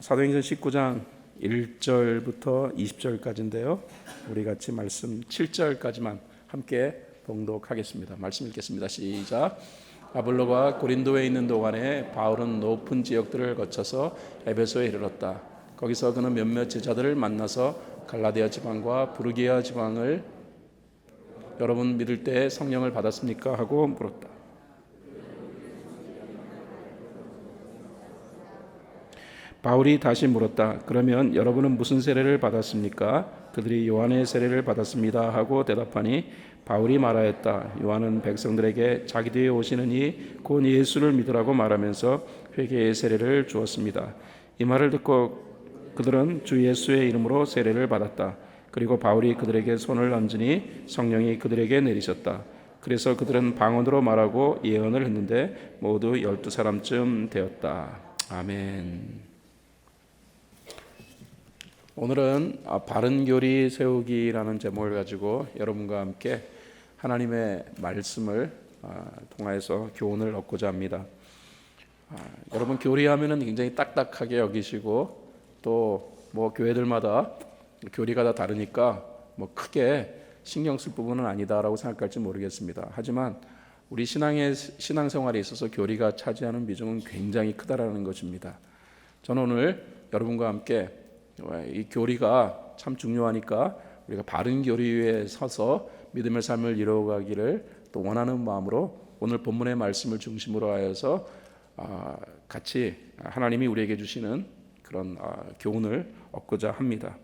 사도행전 19장 1절부터 20절까지인데요. 우리 같이 말씀 7절까지만 함께 봉독하겠습니다. 말씀 읽겠습니다. 시작. 아볼로가 고린도에 있는 동안에 바울은 높은 지역들을 거쳐서 에베소에 이르렀다. 거기서 그는 몇몇 제자들을 만나서 갈라디아 지방과 부르기아 지방을 여러분 믿을 때 성령을 받았습니까? 하고 물었다. 바울이 다시 물었다. 그러면 여러분은 무슨 세례를 받았습니까? 그들이 요한의 세례를 받았습니다 하고 대답하니 바울이 말하였다. 요한은 백성들에게 자기 뒤에 오시는 이 곧 예수를 믿으라고 말하면서 회개의 세례를 주었습니다. 이 말을 듣고 그들은 주 예수의 이름으로 세례를 받았다. 그리고 바울이 그들에게 손을 얹으니 성령이 그들에게 내리셨다. 그래서 그들은 방언으로 말하고 예언을 했는데 모두 12사람쯤 되었다. 아멘. 오늘은 바른 교리 세우기라는 제목을 가지고 여러분과 함께 하나님의 말씀을 통해서 교훈을 얻고자 합니다. 여러분 교리하면은 굉장히 딱딱하게 여기시고 또 뭐 교회들마다 교리가 다 다르니까 뭐 크게 신경 쓸 부분은 아니다라고 생각할지 모르겠습니다. 하지만 우리 신앙생활에 있어서 교리가 차지하는 비중은 굉장히 크다라는 것입니다. 저는 오늘 여러분과 함께 이 교리가 참 중요하니까 우리가 바른 교리 위에 서서 믿음의 삶을 이루어가기를 또 원하는 마음으로 오늘 본문의 말씀을 중심으로 하여서 같이 하나님이 우리에게 주시는 그런 교훈을 얻고자 합니다.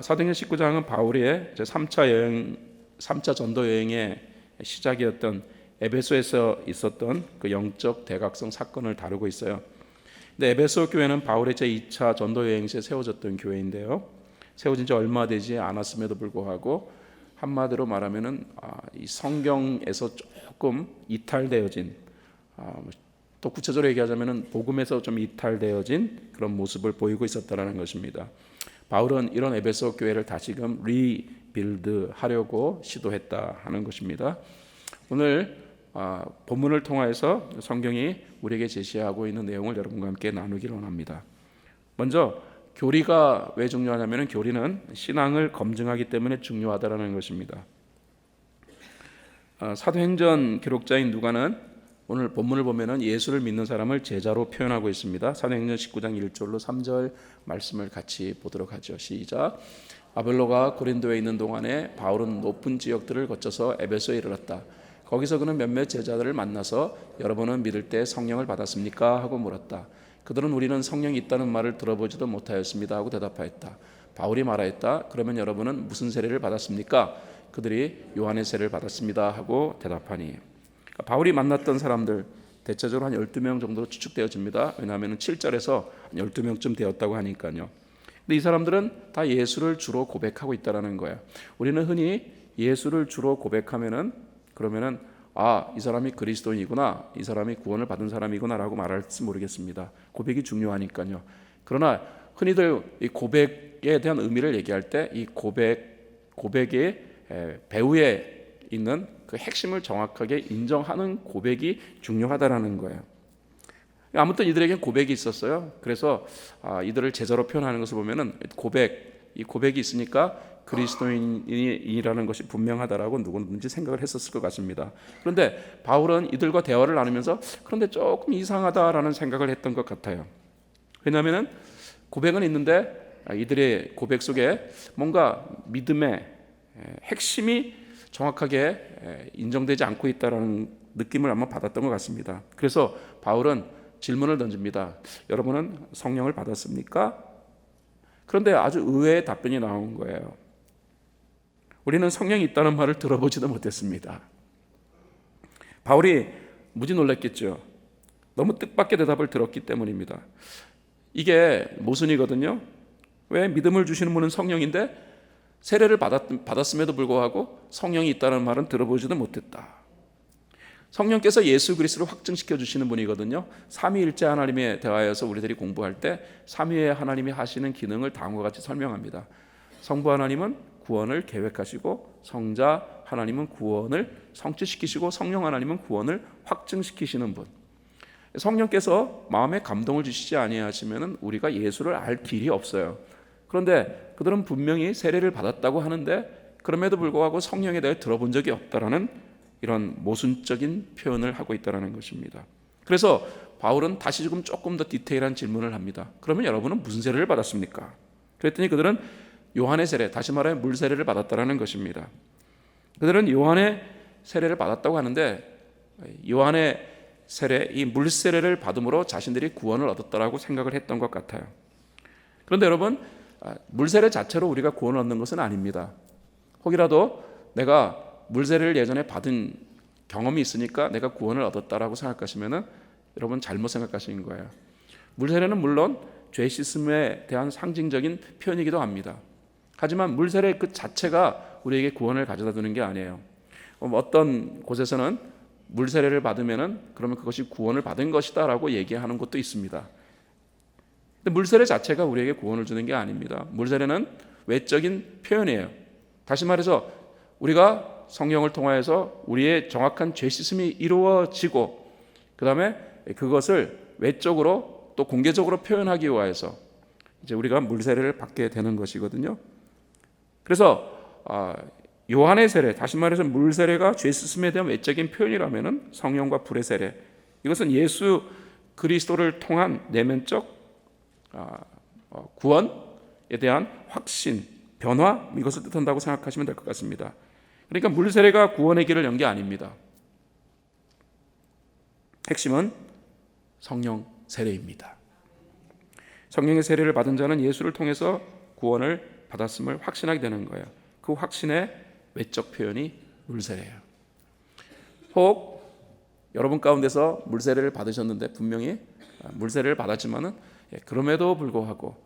사도행전 19장은 바울의 3차 전도 여행의 시작이었던 에베소에서 있었던 그 영적 대각성 사건을 다루고 있어요. 근데 에베소 교회는 바울의 제2차 전도 여행 시에 세워졌던 교회인데요. 세워진 지 얼마 되지 않았음에도 불구하고 한마디로 말하면은 이 성경에서 조금 이탈되어진 또 구체적으로 얘기하자면은 복음에서 좀 이탈되어진 그런 모습을 보이고 있었다라는 것입니다. 바울은 이런 에베소 교회를 다시금 리빌드 하려고 시도했다 하는 것입니다. 오늘 본문을 통해서 성경이 우리에게 제시하고 있는 내용을 여러분과 함께 나누기를 원합니다. 먼저 교리가 왜 중요하냐면 교리는 신앙을 검증하기 때문에 중요하다라는 것입니다. 사도행전 기록자인 누가는 오늘 본문을 보면은 예수를 믿는 사람을 제자로 표현하고 있습니다. 사도행전 19장 1절로 3절 말씀을 같이 보도록 하죠. 시작. 아볼로가 고린도에 있는 동안에 바울은 높은 지역들을 거쳐서 에베소에 이르렀다. 거기서 그는 몇몇 제자들을 만나서 여러분은 믿을 때 성령을 받았습니까? 하고 물었다. 그들은 우리는 성령이 있다는 말을 들어보지도 못하였습니다 하고 대답하였다. 바울이 말하였다. 그러면 여러분은 무슨 세례를 받았습니까? 그들이 요한의 세례를 받았습니다 하고 대답하니 바울이 만났던 사람들 대체적으로 한 12명 정도로 추측되어집니다. 왜냐하면 7절에서 한 12명쯤 되었다고 하니까요. 근데 이 사람들은 다 예수를 주로 고백하고 있다는 거예요. 우리는 흔히 예수를 주로 고백하면은 그러면은 이 사람이 그리스도인이구나, 이 사람이 구원을 받은 사람이구나라고 말할지 모르겠습니다. 고백이 중요하니까요. 그러나 흔히들 이 고백에 대한 의미를 얘기할 때 이 고백의 배후에 있는 그 핵심을 정확하게 인정하는 고백이 중요하다라는 거예요. 아무튼 이들에겐 고백이 있었어요. 그래서 이들을 제자로 표현하는 것을 보면은 이 고백이 있으니까 그리스도인이라는 것이 분명하다라고 누구든지 생각을 했었을 것 같습니다. 그런데 바울은 이들과 대화를 나누면서 그런데 조금 이상하다라는 생각을 했던 것 같아요. 왜냐하면은 고백은 있는데 이들의 고백 속에 뭔가 믿음의 핵심이 정확하게 인정되지 않고 있다는 느낌을 아마 받았던 것 같습니다. 그래서 바울은 질문을 던집니다. 여러분은 성령을 받았습니까? 그런데 아주 의외의 답변이 나온 거예요. 우리는 성령이 있다는 말을 들어보지도 못했습니다. 바울이 무지 놀랐겠죠. 너무 뜻밖의 대답을 들었기 때문입니다. 이게 모순이거든요. 왜 믿음을 주시는 분은 성령인데 세례를 받았음에도 불구하고 성령이 있다는 말은 들어보지도 못했다. 성령께서 예수 그리스도를 확증시켜 주시는 분이거든요. 삼위일체 하나님에 대하여서 우리들이 공부할 때 삼위의 하나님이 하시는 기능을 다음과 같이 설명합니다. 성부 하나님은 구원을 계획하시고 성자 하나님은 구원을 성취시키시고 성령 하나님은 구원을 확증시키시는 분. 성령께서 마음에 감동을 주시지 아니하시면 우리가 예수를 알 길이 없어요. 그런데 그들은 분명히 세례를 받았다고 하는데 그럼에도 불구하고 성령에 대해 들어본 적이 없다라는 이런 모순적인 표현을 하고 있다는 것입니다. 그래서 바울은 다시 조금 더 디테일한 질문을 합니다. 그러면 여러분은 무슨 세례를 받았습니까? 그랬더니 그들은 요한의 세례, 다시 말해 물 세례를 받았다라는 것입니다. 그들은 요한의 세례를 받았다고 하는데 요한의 세례, 이 물 세례를 받음으로 자신들이 구원을 얻었다라고 생각을 했던 것 같아요. 그런데 여러분, 물 세례 자체로 우리가 구원을 얻는 것은 아닙니다. 혹이라도 내가 물 세례를 예전에 받은 경험이 있으니까 내가 구원을 얻었다라고 생각하시면은 여러분 잘못 생각하시는 거예요. 물 세례는 물론 죄 씻음에 대한 상징적인 표현이기도 합니다. 하지만 물 세례 그 자체가 우리에게 구원을 가져다 주는 게 아니에요. 어떤 곳에서는 물 세례를 받으면은 그러면 그것이 구원을 받은 것이다라고 얘기하는 것도 있습니다. 근데 물 세례 자체가 우리에게 구원을 주는 게 아닙니다. 물 세례는 외적인 표현이에요. 다시 말해서 우리가 성령을 통하여서 우리의 정확한 죄 씻음이 이루어지고 그 다음에 그것을 외적으로 또 공개적으로 표현하기 위해서 이제 우리가 물 세례를 받게 되는 것이거든요. 그래서 요한의 세례, 다시 말해서 물 세례가 죄 씻음에 대한 외적인 표현이라면은 성령과 불의 세례, 이것은 예수 그리스도를 통한 내면적 구원에 대한 확신, 변화, 이것을 뜻한다고 생각하시면 될 것 같습니다. 그러니까 물 세례가 구원의 길을 연 게 아닙니다. 핵심은 성령 세례입니다. 성령의 세례를 받은 자는 예수를 통해서 구원을 받았음을 확신하게 되는 거예요. 그 확신의 외적 표현이 물 세례예요. 혹 여러분 가운데서 물 세례를 받으셨는데 분명히 물 세례를 받았지만은 그럼에도 불구하고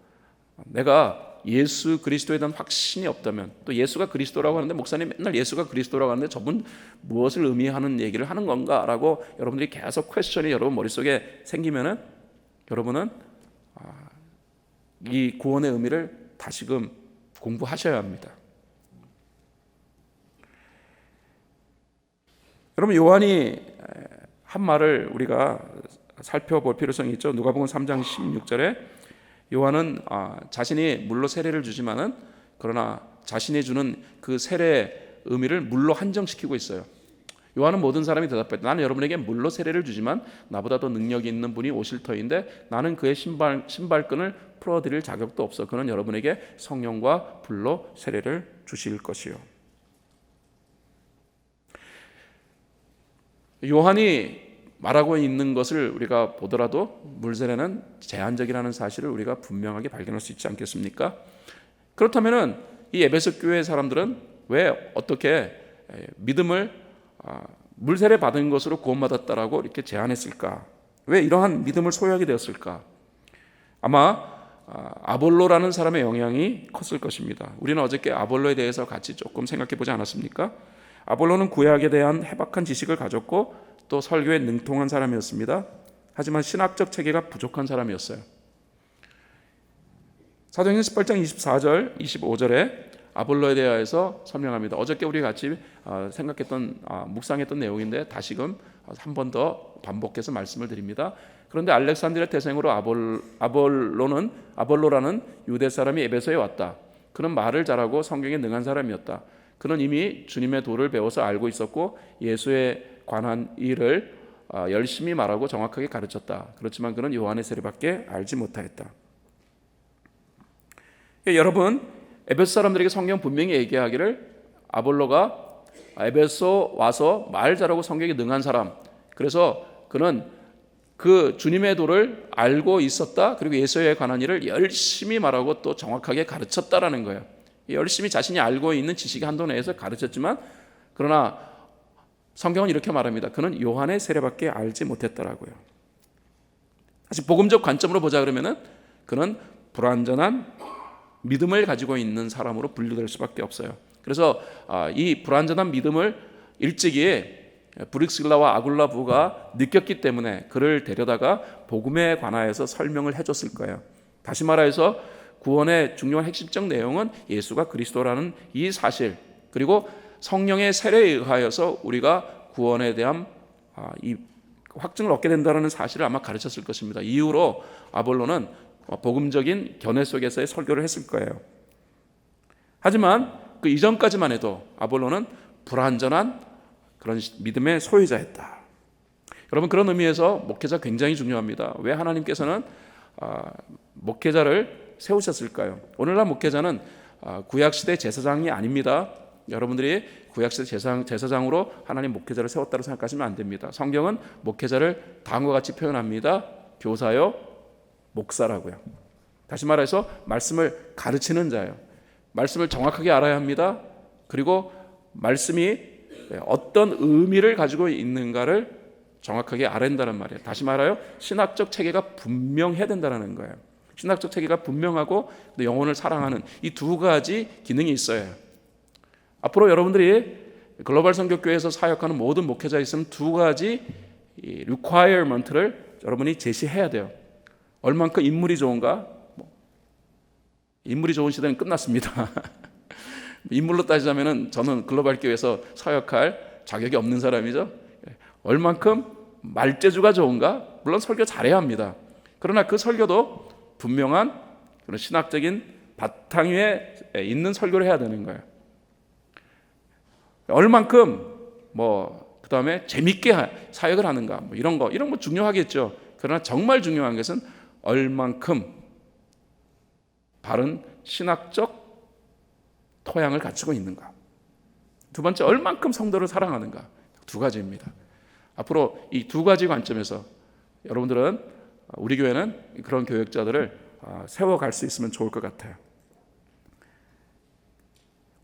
내가 예수 그리스도에 대한 확신이 없다면, 또 예수가 그리스도라고 하는데 목사님 맨날 예수가 그리스도라고 하는데 저분 무엇을 의미하는 얘기를 하는 건가라고 여러분들이 계속 퀘스천이 여러분 머릿속에 생기면은 여러분은 이 구원의 의미를 다시금 공부하셔야 합니다. 여러분, 요한이 한 말을 우리가 살펴볼 필요성이 있죠. 누가복음 3장 16절에 요한은 자신이 물로 세례를 주지만은 그러나 자신이 주는 그 세례의 의미를 물로 한정시키고 있어요. 요한은 모든 사람이 대답했다. 나는 여러분에게 물로 세례를 주지만 나보다 더 능력이 있는 분이 오실 터인데 나는 그의 신발끈을 풀어드릴 자격도 없어. 그는 여러분에게 성령과 불로 세례를 주실 것이요. 요한이 말하고 있는 것을 우리가 보더라도 물 세례는 제한적이라는 사실을 우리가 분명하게 발견할 수 있지 않겠습니까? 그렇다면은 이 에베소 교회 사람들은 왜 어떻게 믿음을 물 세례 받은 것으로 구원받았다라고 이렇게 제안했을까? 왜 이러한 믿음을 소유하게 되었을까? 아마 아볼로라는 사람의 영향이 컸을 것입니다. 우리는 어저께 아볼로에 대해서 같이 조금 생각해 보지 않았습니까? 아볼로는 구약에 대한 해박한 지식을 가졌고 또 설교에 능통한 사람이었습니다. 하지만 신학적 체계가 부족한 사람이었어요. 사도행전 18장 24절, 25절에 아볼로에 대하여서 설명합니다. 어저께 우리 같이 생각했던 묵상했던 내용인데 다시금 한 번 더 반복해서 말씀을 드립니다. 그런데 알렉산드리아 태생으로 아볼로라는 유대 사람이 에베소에 왔다. 그는 말을 잘하고 성경에 능한 사람이었다. 그는 이미 주님의 도를 배워서 알고 있었고 예수에 관한 일을 열심히 말하고 정확하게 가르쳤다. 그렇지만 그는 요한의 세례밖에 알지 못하였다. 여러분, 에베소 사람들에게 성경 분명히 얘기하기를 아볼로가 에베소 와서 말 잘하고 성경에 능한 사람, 그래서 그는 그 주님의 도를 알고 있었다. 그리고 예수에 관한 일을 열심히 말하고 또 정확하게 가르쳤다라는 거예요. 열심히 자신이 알고 있는 지식의 한도 내에서 가르쳤지만 그러나 성경은 이렇게 말합니다. 그는 요한의 세례밖에 알지 못했더라고요. 사실 복음적 관점으로 보자 그러면은 그는 불완전한 믿음을 가지고 있는 사람으로 분류될 수밖에 없어요. 그래서 이 불완전한 믿음을 일찍이 브릭실라와 아굴라 부가 느꼈기 때문에 그를 데려다가 복음에 관하여서 설명을 해줬을 거예요. 다시 말해서 구원의 중요한 핵심적 내용은 예수가 그리스도라는 이 사실, 그리고 성령의 세례에 의하여서 우리가 구원에 대한 확증을 얻게 된다는 사실을 아마 가르쳤을 것입니다. 이후로 아볼로는 복음적인 견해 속에서의 설교를 했을 거예요. 하지만 그 이전까지만 해도 아볼로는 불완전한 그런 믿음의 소유자였다. 여러분, 그런 의미에서 목회자 굉장히 중요합니다. 왜 하나님께서는 목회자를 세우셨을까요? 오늘날 목회자는 구약시대 제사장이 아닙니다. 여러분들이 구약시대 제사장으로 하나님 목회자를 세웠다고 생각하시면 안 됩니다. 성경은 목회자를 다음과 같이 표현합니다. 교사요, 목사라고요. 다시 말해서 말씀을 가르치는 자예요. 말씀을 정확하게 알아야 합니다. 그리고 말씀이 어떤 의미를 가지고 있는가를 정확하게 알아야 된다는 말이에요. 다시 말하여 신학적 체계가 분명해야 된다는 거예요. 신학적 체계가 분명하고 영혼을 사랑하는 이 두 가지 기능이 있어요. 앞으로 여러분들이 글로벌 선교교회에서 사역하는 모든 목회자에 있으면 두 가지 requirement를 여러분이 제시해야 돼요. 얼만큼 인물이 좋은가? 인물이 좋은 시대는 끝났습니다. 인물로 따지자면 저는 글로벌 교회에서 사역할 자격이 없는 사람이죠. 얼만큼 말재주가 좋은가? 물론 설교 잘해야 합니다. 그러나 그 설교도 분명한 그런 신학적인 바탕 위에 있는 설교를 해야 되는 거예요. 얼만큼 그 다음에 재밌게 사역을 하는가? 이런 거 중요하겠죠. 그러나 정말 중요한 것은 얼만큼 바른 신학적 토양을 갖추고 있는가. 두 번째, 얼만큼 성도를 사랑하는가. 두 가지입니다. 앞으로 이 두 가지 관점에서 여러분들은, 우리 교회는 그런 교역자들을 세워갈 수 있으면 좋을 것 같아요.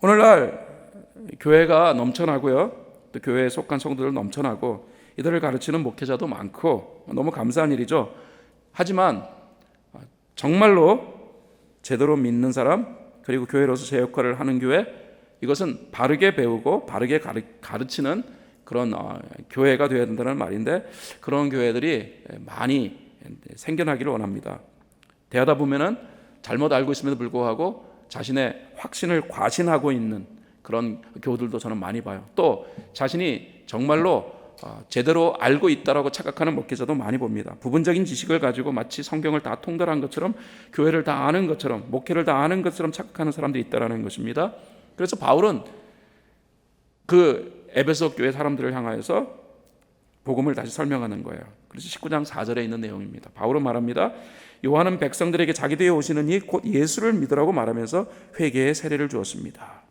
오늘날 교회가 넘쳐나고요, 또 교회에 속한 성도들 넘쳐나고 이들을 가르치는 목회자도 많고 너무 감사한 일이죠. 하지만 정말로 제대로 믿는 사람, 그리고 교회로서 제 역할을 하는 교회, 이것은 바르게 배우고 바르게 가르치는 그런 교회가 되어야 된다는 말인데, 그런 교회들이 많이 생겨나기를 원합니다. 대하다 보면은 잘못 알고 있음에도 불구하고 자신의 확신을 과신하고 있는 그런 교우들도 저는 많이 봐요. 또 자신이 정말로 제대로 알고 있다라고 착각하는 목회자도 많이 봅니다. 부분적인 지식을 가지고 마치 성경을 다 통달한 것처럼, 교회를 다 아는 것처럼, 목회를 다 아는 것처럼 착각하는 사람들이 있다라는 것입니다. 그래서 바울은 그 에베소 교회 사람들을 향하여서 복음을 다시 설명하는 거예요. 그래서 19장 4절에 있는 내용입니다. 바울은 말합니다. 요한은 백성들에게 자기들이 오시는 이 곧 예수를 믿으라고 말하면서 회개의 세례를 주었습니다.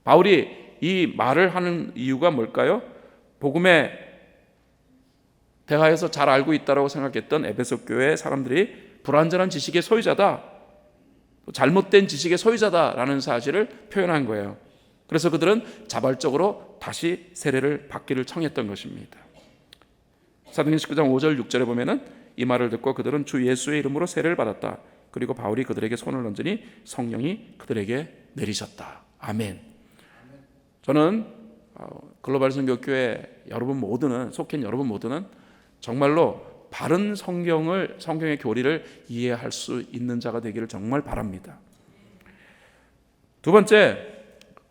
바울이 이 말을 하는 이유가 뭘까요? 복음에 대하여서 잘 알고 있다고 생각했던 에베소 교회 사람들이 불완전한 지식의 소유자다, 잘못된 지식의 소유자다라는 사실을 표현한 거예요. 그래서 그들은 자발적으로 다시 세례를 받기를 청했던 것입니다. 사도행전 19장 5절 6절에 보면은 이 말을 듣고 그들은 주 예수의 이름으로 세례를 받았다. 그리고 바울이 그들에게 손을 얹으니 성령이 그들에게 내리셨다. 아멘. 저는 글로벌 선교교회 여러분 모두는, 속한 여러분 모두는 정말로 바른 성경의 교리를 이해할 수 있는 자가 되기를 정말 바랍니다. 두 번째,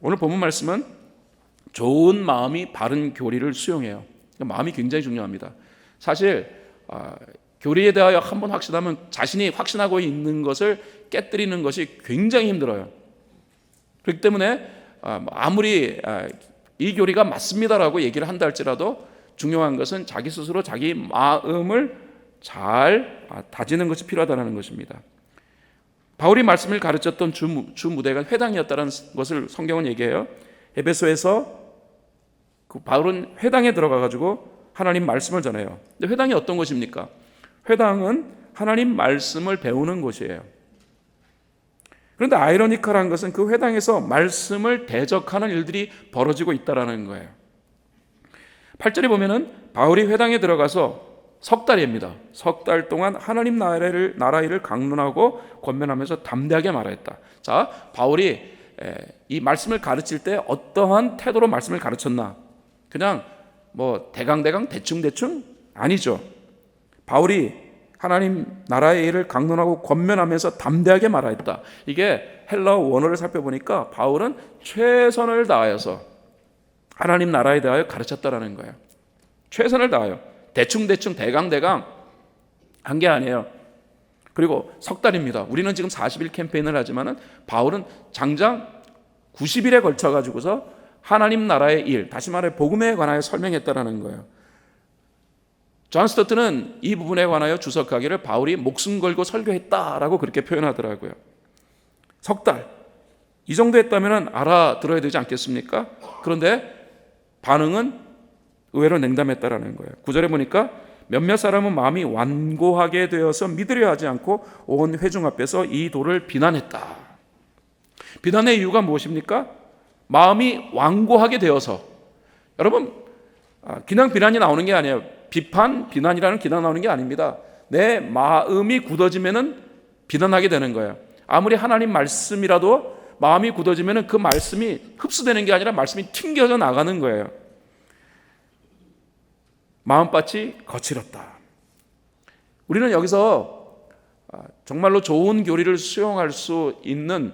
오늘 본문 말씀은 좋은 마음이 바른 교리를 수용해요. 마음이 굉장히 중요합니다. 사실 교리에 대하여 한번 확신하면 자신이 확신하고 있는 것을 깨뜨리는 것이 굉장히 힘들어요. 그렇기 때문에 아무리 이 교리가 맞습니다라고 얘기를 한다 할지라도 중요한 것은 자기 스스로 자기 마음을 잘 다지는 것이 필요하다는 것입니다. 바울이 말씀을 가르쳤던 주 무대가 회당이었다는 것을 성경은 얘기해요. 에베소에서 그 바울은 회당에 들어가 가지고 하나님 말씀을 전해요. 근데 회당이 어떤 곳입니까? 회당은 하나님 말씀을 배우는 곳이에요. 그런데 아이러니컬한 것은 그 회당에서 말씀을 대적하는 일들이 벌어지고 있다는 거예요. 8절에 보면은 바울이 회당에 들어가서 석 달입니다. 석 달 동안 하나님 나라 일을 강론하고 권면하면서 담대하게 말했다. 자, 바울이 이 말씀을 가르칠 때 어떠한 태도로 말씀을 가르쳤나? 그냥 대강대강 대충대충 아니죠. 바울이 하나님 나라의 일을 강론하고 권면하면서 담대하게 말했다. 이게 헬라어 원어를 살펴보니까 바울은 최선을 다하여서 하나님 나라에 대하여 가르쳤다라는 거예요. 최선을 다하여. 대충 대강 한 게 아니에요. 그리고 석 달입니다. 우리는 지금 40일 캠페인을 하지만은 바울은 장장 90일에 걸쳐 가지고서 하나님 나라의 일, 다시 말해 복음에 관하여 설명했다라는 거예요. 존 스토트는 이 부분에 관하여 주석하기를 바울이 목숨 걸고 설교했다라고 그렇게 표현하더라고요. 석 달. 이 정도 했다면 알아들어야 되지 않겠습니까? 그런데 반응은 의외로 냉담했다라는 거예요. 9절에 보니까 몇몇 사람은 마음이 완고하게 되어서 믿으려 하지 않고 온 회중 앞에서 이 도를 비난했다. 비난의 이유가 무엇입니까? 마음이 완고하게 되어서. 여러분, 그냥 비난이 나오는 게 아니에요. 비난이라는 기난 나오는 게 아닙니다. 내 마음이 굳어지면은 비난하게 되는 거예요. 아무리 하나님 말씀이라도 마음이 굳어지면은 그 말씀이 흡수되는 게 아니라 말씀이 튕겨져 나가는 거예요. 마음밭이 거칠었다. 우리는 여기서 정말로 좋은 교리를 수용할 수 있는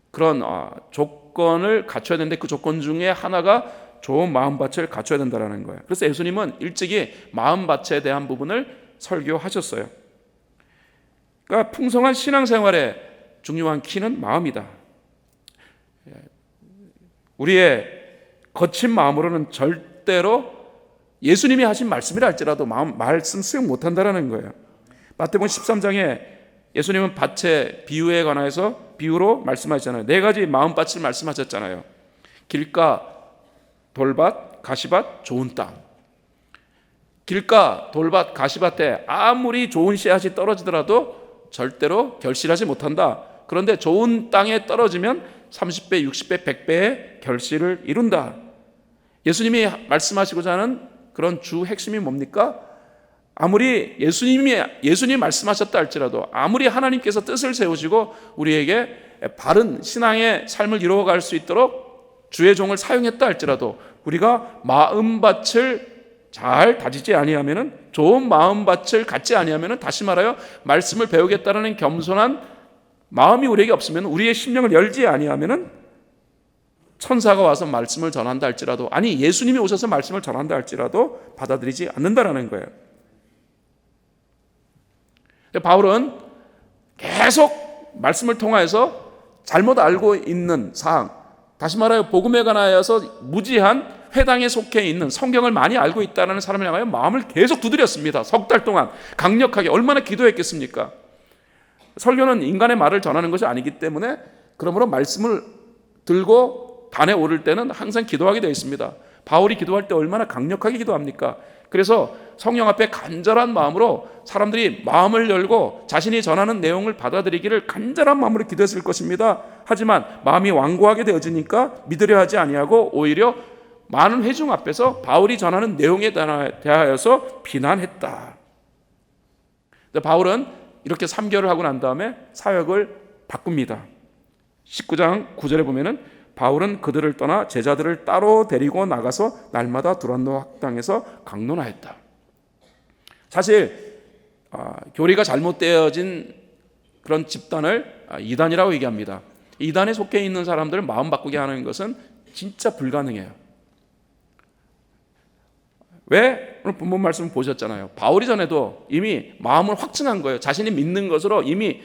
그런 조건을 갖춰야 되는데 그 조건 중에 하나가 좋은 마음밭을 갖춰야 된다는 거예요. 그래서 예수님은 일찍이 마음밭에 대한 부분을 설교하셨어요. 그러니까 풍성한 신앙생활의 중요한 키는 마음이다. 우리의 거친 마음으로는 절대로 예수님이 하신 말씀이라 할지라도 말씀 수용 못한다는 거예요. 마태복음 13장에 예수님은 밭의 비유에 관해서 비유로 말씀하셨잖아요. 4가지 마음밭을 말씀하셨잖아요. 길가, 돌밭, 가시밭, 좋은 땅. 길가, 돌밭, 가시밭에 아무리 좋은 씨앗이 떨어지더라도 절대로 결실하지 못한다. 그런데 좋은 땅에 떨어지면 30배, 60배, 100배의 결실을 이룬다. 예수님이 말씀하시고자 하는 그런 주 핵심이 뭡니까? 아무리 예수님이 말씀하셨다 할지라도, 아무리 하나님께서 뜻을 세우시고 우리에게 바른 신앙의 삶을 이루어갈 수 있도록 주의 종을 사용했다 할지라도 우리가 마음밭을 잘 다지지 아니하면은, 좋은 마음밭을 갖지 아니하면은, 다시 말하여 말씀을 배우겠다는 겸손한 마음이 우리에게 없으면, 우리의 심령을 열지 아니하면은 천사가 와서 말씀을 전한다 할지라도, 아니 예수님이 오셔서 말씀을 전한다 할지라도 받아들이지 않는다라는 거예요. 바울은 계속 말씀을 통하여서 잘못 알고 있는 사항, 다시 말하여 복음에 관하여서 무지한 회당에 속해 있는, 성경을 많이 알고 있다는 사람을 향하여 마음을 계속 두드렸습니다. 석 달 동안 강력하게. 얼마나 기도했겠습니까? 설교는 인간의 말을 전하는 것이 아니기 때문에, 그러므로 말씀을 들고 단에 오를 때는 항상 기도하게 되어 있습니다. 바울이 기도할 때 얼마나 강력하게 기도합니까? 그래서 성령 앞에 간절한 마음으로 사람들이 마음을 열고 자신이 전하는 내용을 받아들이기를 간절한 마음으로 기도했을 것입니다. 하지만 마음이 완고하게 되어지니까 믿으려 하지 아니하고 오히려 많은 회중 앞에서 바울이 전하는 내용에 대하여서 비난했다. 바울은 이렇게 3개월을 하고 난 다음에 사역을 바꿉니다. 19장 9절에 보면은 바울은 그들을 떠나 제자들을 따로 데리고 나가서 날마다 두란노 학당에서 강론하였다. 사실 교리가 잘못되어진 그런 집단을 이단이라고 얘기합니다. 이단에 속해 있는 사람들을 마음 바꾸게 하는 것은 진짜 불가능해요. 왜? 오늘 본문 말씀 보셨잖아요. 바울이 전에도 이미 마음을 확증한 거예요. 자신이 믿는 것으로 이미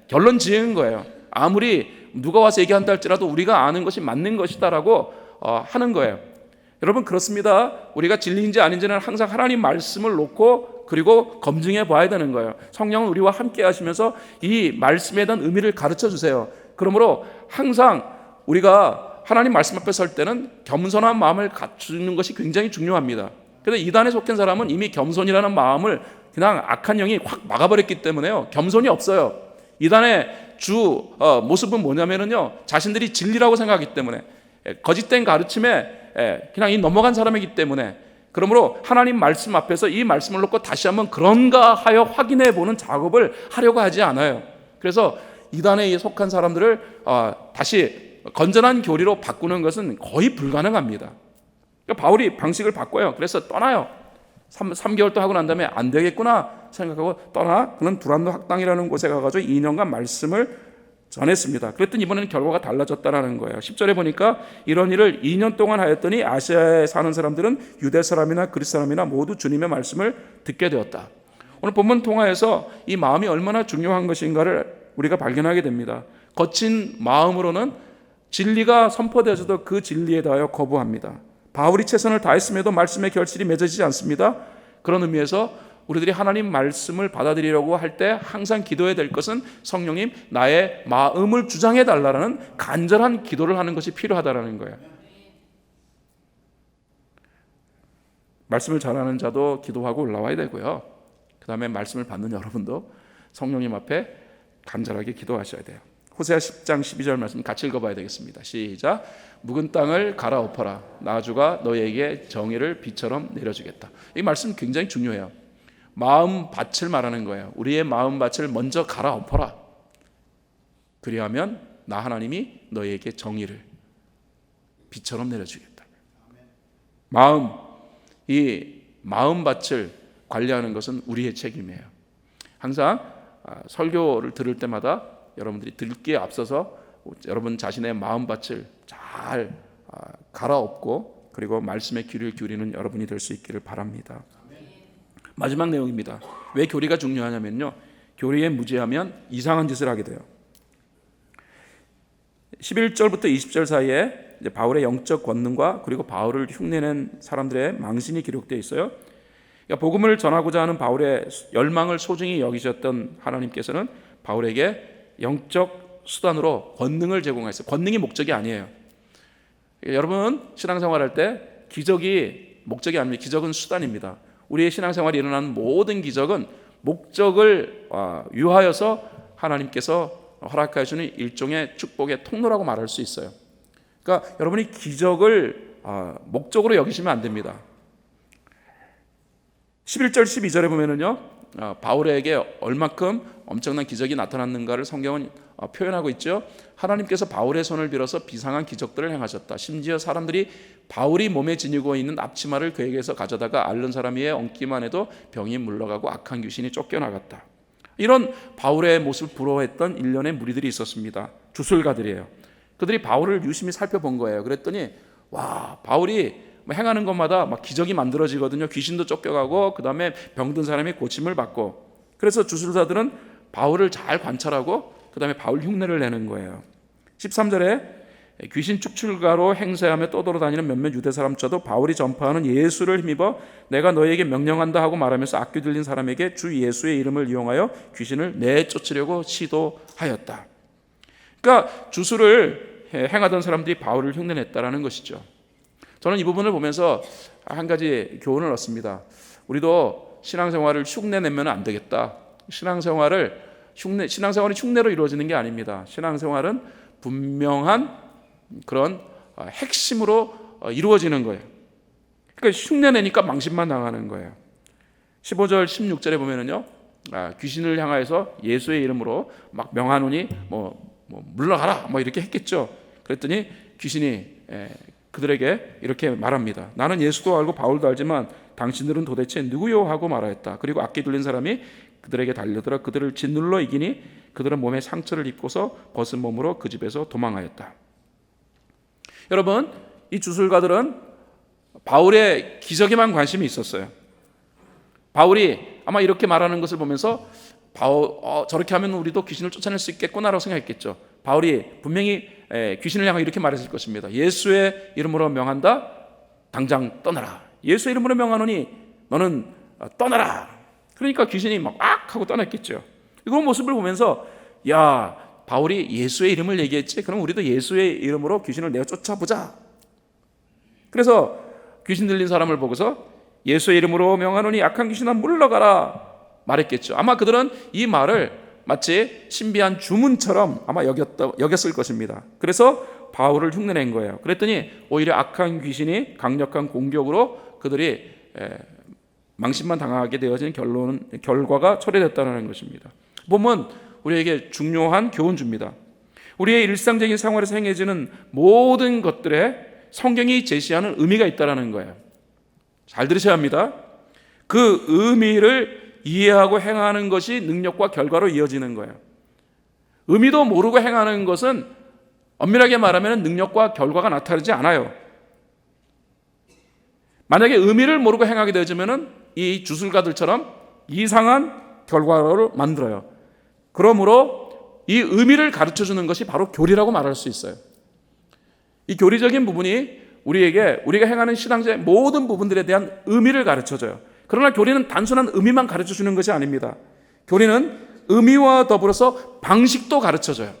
결론 지은 거예요. 아무리 누가 와서 얘기한다 할지라도 우리가 아는 것이 맞는 것이다라고 하는 거예요. 여러분, 그렇습니다. 우리가 진리인지 아닌지는 항상 하나님 말씀을 놓고 그리고 검증해 봐야 되는 거예요. 성령은 우리와 함께 하시면서 이 말씀에 대한 의미를 가르쳐 주세요. 그러므로 항상 우리가 하나님 말씀 앞에 설 때는 겸손한 마음을 갖추는 것이 굉장히 중요합니다. 그런데 이단에 속한 사람은 이미 겸손이라는 마음을 그냥 악한 영이 확 막아버렸기 때문에요. 겸손이 없어요. 이단의 모습은 뭐냐면요, 자신들이 진리라고 생각하기 때문에, 거짓된 가르침에 그냥 넘어간 사람이기 때문에, 그러므로 하나님 말씀 앞에서 이 말씀을 놓고 다시 한번 그런가 하여 확인해 보는 작업을 하려고 하지 않아요. 그래서 이단에 속한 사람들을 다시 건전한 교리로 바꾸는 것은 거의 불가능합니다. 그러니까 바울이 방식을 바꿔요. 그래서 떠나요. 3개월 또 하고 난 다음에 안 되겠구나 생각하고 떠나, 그는 두란노 학당이라는 곳에 가가지고 2년간 말씀을 전했습니다. 그랬더니 이번에는 결과가 달라졌다라는 거예요. 10절에 보니까 이런 일을 2년 동안 하였더니 아시아에 사는 사람들은 유대 사람이나 그리스 사람이나 모두 주님의 말씀을 듣게 되었다. 오늘 본문 통화에서 이 마음이 얼마나 중요한 것인가를 우리가 발견하게 됩니다. 거친 마음으로는 진리가 선포되어져도 그 진리에 대하여 거부합니다. 바울이 최선을 다했음에도 말씀의 결실이 맺어지지 않습니다. 그런 의미에서 우리들이 하나님 말씀을 받아들이려고 할 때 항상 기도해야 될 것은 성령님 나의 마음을 주장해 달라는 간절한 기도를 하는 것이 필요하다는 거예요. 말씀을 전하는 자도 기도하고 올라와야 되고요. 그 다음에 말씀을 받는 여러분도 성령님 앞에 간절하게 기도하셔야 돼요. 호세아 10장 12절 말씀 같이 읽어봐야 되겠습니다. 시작. 묵은 땅을 갈아엎어라. 나주가 너희에게 정의를 비처럼 내려주겠다. 이 말씀 굉장히 중요해요. 마음 밭을 말하는 거예요. 우리의 마음 밭을 먼저 갈아엎어라. 그리하면 나 하나님이 너희에게 정의를 비처럼 내려주겠다. 이 마음 밭을 관리하는 것은 우리의 책임이에요. 항상 설교를 들을 때마다 여러분들이 듣기에 앞서서 여러분 자신의 마음 밭을 잘 갈아엎고 그리고 말씀에 귀를 기울이는 여러분이 될 수 있기를 바랍니다. 마지막 내용입니다. 왜 교리가 중요하냐면요, 교리에 무지하면 이상한 짓을 하게 돼요. 11절부터 20절 사이에 이제 바울의 영적 권능과 그리고 바울을 흉내낸 사람들의 망신이 기록되어 있어요. 그러니까 복음을 전하고자 하는 바울의 열망을 소중히 여기셨던 하나님께서는 바울에게 영적 수단으로 권능을 제공했어요. 권능이 목적이 아니에요. 여러분 신앙생활할 때 기적이 목적이 아닙니다. 기적은 수단입니다. 우리의 신앙생활에 일어나는 모든 기적은 목적을 위하여서 하나님께서 허락해 주는 일종의 축복의 통로라고 말할 수 있어요. 그러니까 여러분이 기적을 목적으로 여기시면 안 됩니다. 11절 12절에 보면은요, 바울에게 얼마큼 엄청난 기적이 나타났는가를 성경은 표현하고 있죠. 하나님께서 바울의 손을 빌어서 비상한 기적들을 행하셨다. 심지어 사람들이 바울이 몸에 지니고 있는 앞치마를 그에게서 가져다가 앓는 사람 위에 얹기만 해도 병이 물러가고 악한 귀신이 쫓겨나갔다. 이런 바울의 모습을 부러워했던 일련의 무리들이 있었습니다. 주술가들이에요. 그들이 바울을 유심히 살펴본 거예요. 그랬더니 와, 바울이 행하는 것마다 막 기적이 만들어지거든요. 귀신도 쫓겨가고 그 다음에 병든 사람이 고침을 받고. 그래서 주술사들은 바울을 잘 관찰하고 그 다음에 바울 흉내를 내는 거예요. 13절에 귀신 축출가로 행세하며 떠돌아다니는 몇몇 유대 사람조차도 바울이 전파하는 예수를 힘입어 내가 너에게 명령한다 하고 말하면서 악귀 들린 사람에게 주 예수의 이름을 이용하여 귀신을 내쫓으려고 시도하였다. 그러니까 주술을 행하던 사람들이 바울을 흉내냈다라는 것이죠. 저는 이 부분을 보면서 한 가지 교훈을 얻습니다. 우리도 신앙생활을 흉내내면 안 되겠다. 신앙생활이 흉내로 이루어지는 게 아닙니다. 신앙생활은 분명한 그런 핵심으로 이루어지는 거예요. 그러니까 흉내내니까 망신만 당하는 거예요. 15절 16절에 보면은요, 귀신을 향하여서 예수의 이름으로 막 명하노니 물러가라 이렇게 했겠죠. 그랬더니 귀신이 그들에게 이렇게 말합니다. 나는 예수도 알고 바울도 알지만 당신들은 도대체 누구요 하고 말하였다. 그리고 악기 들린 사람이 그들에게 달려들어 그들을 짓눌러 이기니 그들은 몸에 상처를 입고서 벗은 몸으로 그 집에서 도망하였다. 여러분, 이 주술가들은 바울의 기적에만 관심이 있었어요. 바울이 아마 이렇게 말하는 것을 보면서 저렇게 하면 우리도 귀신을 쫓아낼 수 있겠구나라고 생각했겠죠. 바울이 분명히 귀신을 향해 이렇게 말했을 것입니다. 예수의 이름으로 명한다. 당장 떠나라. 예수의 이름으로 명하노니 너는 떠나라. 그러니까 귀신이 막 하고 떠났겠죠. 이런 모습을 보면서 야, 바울이 예수의 이름을 얘기했지. 그럼 우리도 예수의 이름으로 귀신을 내어 쫓아보자. 그래서 귀신 들린 사람을 보고서 예수의 이름으로 명하노니 악한 귀신아 물러가라 말했겠죠. 아마 그들은 이 말을 마치 신비한 주문처럼 아마 여겼을 것입니다. 그래서 바울을 흉내낸 거예요. 그랬더니 오히려 악한 귀신이 강력한 공격으로 그들이 망신만 당하게 되어진 결과가 초래됐다는 것입니다. 보면 우리에게 중요한 교훈 줍니다. 우리의 일상적인 생활에서 행해지는 모든 것들에 성경이 제시하는 의미가 있다는 거예요. 잘 들으셔야 합니다. 그 의미를 이해하고 행하는 것이 능력과 결과로 이어지는 거예요. 의미도 모르고 행하는 것은 엄밀하게 말하면 능력과 결과가 나타나지 않아요. 만약에 의미를 모르고 행하게 되어지면 이 주술가들처럼 이상한 결과를 만들어요. 그러므로 이 의미를 가르쳐주는 것이 바로 교리라고 말할 수 있어요. 이 교리적인 부분이 우리에게 우리가 행하는 신앙생활의 모든 부분들에 대한 의미를 가르쳐줘요. 그러나 교리는 단순한 의미만 가르쳐주는 것이 아닙니다. 교리는 의미와 더불어서 방식도 가르쳐줘요.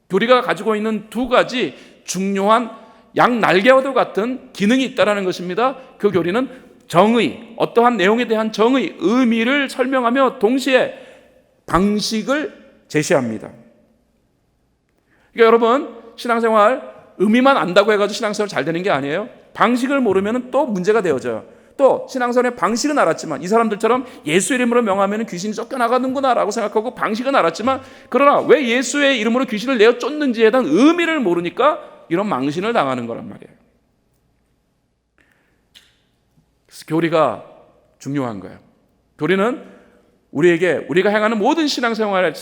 교리가 가지고 있는 두 가지 중요한 양 날개와도 같은 기능이 있다는 것입니다. 그 교리는 정의, 어떠한 내용에 대한 정의, 의미를 설명하며 동시에 방식을 제시합니다. 그러니까 여러분, 신앙생활 의미만 안다고 해가지고 신앙생활 잘 되는 게 아니에요. 방식을 모르면 또 문제가 되어져요. 또 신앙생활의 방식은 알았지만 이 사람들처럼 예수 이름으로 명하면 귀신이 쫓겨나가는구나 라고 생각하고 방식은 알았지만 그러나 왜 예수의 이름으로 귀신을 내어 쫓는지에 대한 의미를 모르니까 이런 망신을 당하는 거란 말이에요. 그래서 교리가 중요한 거예요. 교리는 우리에게 우리가 행하는 모든 신앙생활에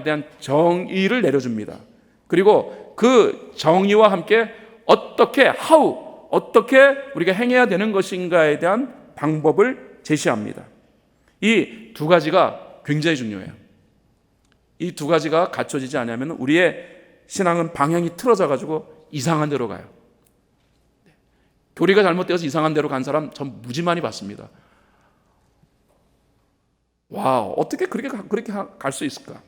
대한 정의를 내려줍니다. 그리고 그 정의와 함께 어떻게 우리가 행해야 되는 것인가에 대한 방법을 제시합니다. 이 두 가지가 굉장히 중요해요. 이 두 가지가 갖춰지지 않으면 우리의 신앙은 방향이 틀어져 가지고 이상한 데로 가요. 교리가 잘못되어서 이상한 데로 간 사람 전 무지 많이 봤습니다. 와, 어떻게 그렇게 갈 수 있을까?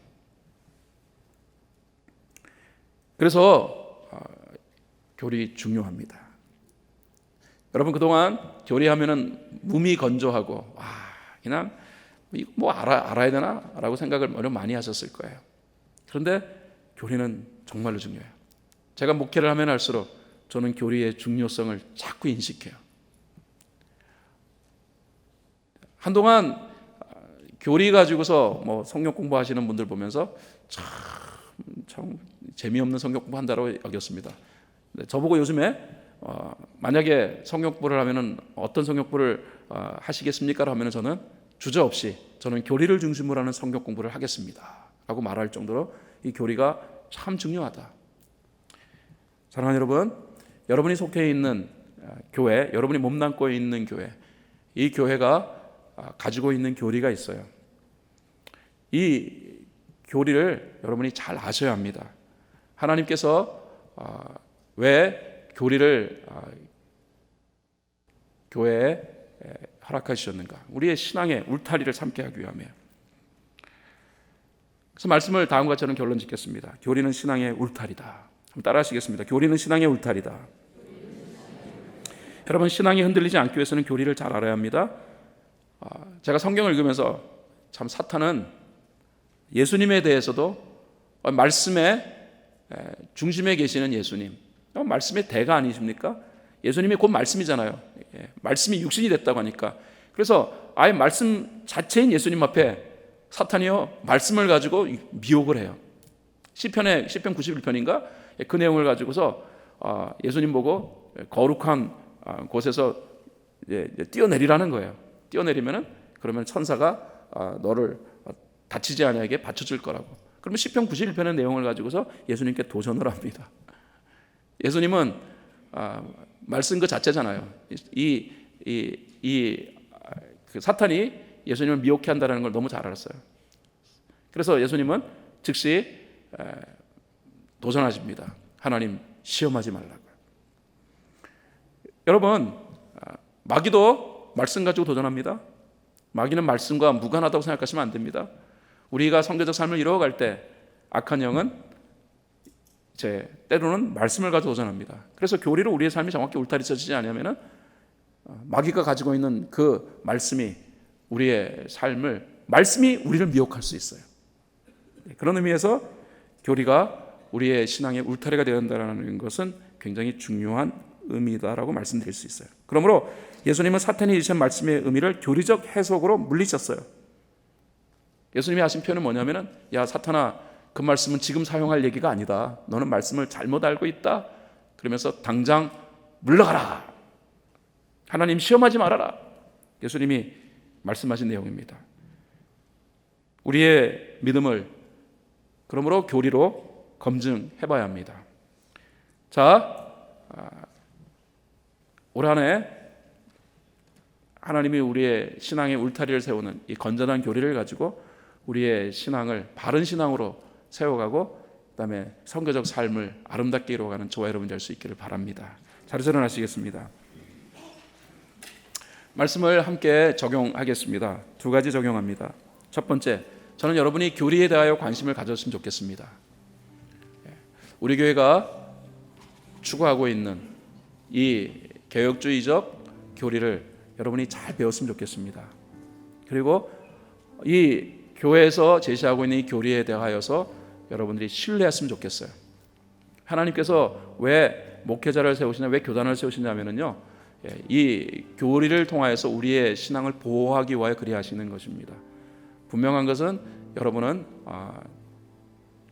그래서 교리 중요합니다. 여러분 그동안 교리하면은 무미건조하고 그냥 이거 뭐 알아야 되나라고 생각을 많이 하셨을 거예요. 그런데 교리는 정말로 중요해요. 제가 목회를 하면 할수록 저는 교리의 중요성을 자꾸 인식해요. 한동안 교리 가지고서 뭐 성경 공부하시는 분들 보면서 참 재미없는 성경 공부한다고 여겼습니다. 저보고 요즘에 만약에 성경 공부를 하면은 어떤 성경 공부를 하시겠습니까? 하면은 저는 주저없이 저는 교리를 중심으로 하는 성경 공부를 하겠습니다. 라고 말할 정도로 이 교리가 참 중요하다. 사랑하는 여러분, 여러분이 속해 있는 교회, 여러분이 몸담고 있는 교회, 이 교회가 가지고 있는 교리가 있어요. 이 교리를 여러분이 잘 아셔야 합니다. 하나님께서 왜 교리를 교회에 허락하셨는가? 우리의 신앙의 울타리를 삼게 하기 위함이에요. 그래서 말씀을 다음과 같이 저는 결론 짓겠습니다. 교리는 신앙의 울타리다. 한번 따라 하시겠습니다. 교리는 신앙의 울타리다. 여러분, 신앙이 흔들리지 않기 위해서는 교리를 잘 알아야 합니다. 제가 성경을 읽으면서 참 사탄은 예수님에 대해서도 말씀의 중심에 계시는 예수님, 말씀의 대가 아니십니까? 예수님이 곧 말씀이잖아요. 말씀이 육신이 됐다고 하니까. 그래서 아예 말씀 자체인 예수님 앞에 사탄이요 말씀을 가지고 미혹을 해요. 시편 91편인가 그 내용을 가지고서 예수님 보고 거룩한 곳에서 뛰어내리라는 거예요. 뛰어내리면은 그러면 천사가 너를 다치지 아니하게 받쳐줄 거라고. 그러면 시편 91편의 내용을 가지고서 예수님께 도전을 합니다. 예수님은 말씀 그 자체잖아요. 그 사탄이 예수님을 미혹해 한다는 걸 너무 잘 알았어요. 그래서 예수님은 즉시 도전하십니다. 하나님 시험하지 말라고요. 여러분, 마귀도 말씀 가지고 도전합니다. 마귀는 말씀과 무관하다고 생각하시면 안 됩니다. 우리가 성경적 삶을 이루어갈 때 악한 영은 때로는 말씀을 가지고 도전합니다. 그래서 교리로 우리의 삶이 정확히 울타리 쳐지지 않으면 마귀가 가지고 있는 그 말씀이 말씀이 우리를 미혹할 수 있어요. 그런 의미에서 교리가 우리의 신앙의 울타리가 되어야 한다는 것은 굉장히 중요한 의미다라고 말씀드릴 수 있어요. 그러므로 예수님은 사탄이 주신 말씀의 의미를 교리적 해석으로 물리쳤어요. 예수님이 하신 표현은 뭐냐면은, 야 사탄아, 그 말씀은 지금 사용할 얘기가 아니다. 너는 말씀을 잘못 알고 있다. 그러면서 당장 물러가라. 하나님 시험하지 말아라. 예수님이 말씀하신 내용입니다. 우리의 믿음을 그러므로 교리로 검증해봐야 합니다. 자, 올 한 해 하나님이 우리의 신앙의 울타리를 세우는 이 건전한 교리를 가지고 우리의 신앙을 바른 신앙으로 세워가고 그다음에 선교적 삶을 아름답게 이루어가는 저와 여러분 될 수 있기를 바랍니다. 자리에서 일어나시겠습니다. 말씀을 함께 적용하겠습니다. 두 가지 적용합니다. 첫 번째, 저는 여러분이 교리에 대하여 관심을 가졌으면 좋겠습니다. 우리 교회가 추구하고 있는 이 개혁주의적 교리를 여러분이 잘 배웠으면 좋겠습니다. 그리고 이 교회에서 제시하고 있는 이 교리에 대하여서 여러분들이 신뢰했으면 좋겠어요. 하나님께서 왜 목회자를 세우시냐, 왜 교단을 세우시냐면요, 이 교리를 통하여서 우리의 신앙을 보호하기 위하여 그리 하시는 것입니다. 분명한 것은 여러분은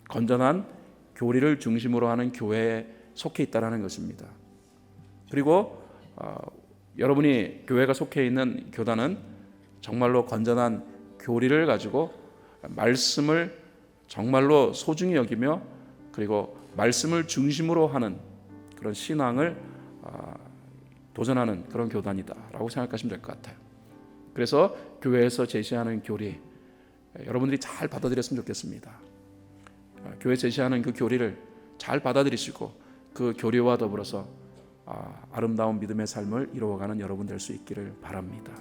건전한 교리를 중심으로 하는 교회에 속해 있다는 것입니다. 그리고 여러분이 교회가 속해 있는 교단은 정말로 건전한 교리를 가지고 말씀을 정말로 소중히 여기며 그리고 말씀을 중심으로 하는 그런 신앙을 도전하는 그런 교단이다라고 생각하시면 될 것 같아요. 그래서 교회에서 제시하는 교리 여러분들이 잘 받아들였으면 좋겠습니다. 교회 제시하는 그 교리를 잘 받아들이시고 그 교리와 더불어서 아름다운 믿음의 삶을 이루어가는 여러분 될 수 있기를 바랍니다.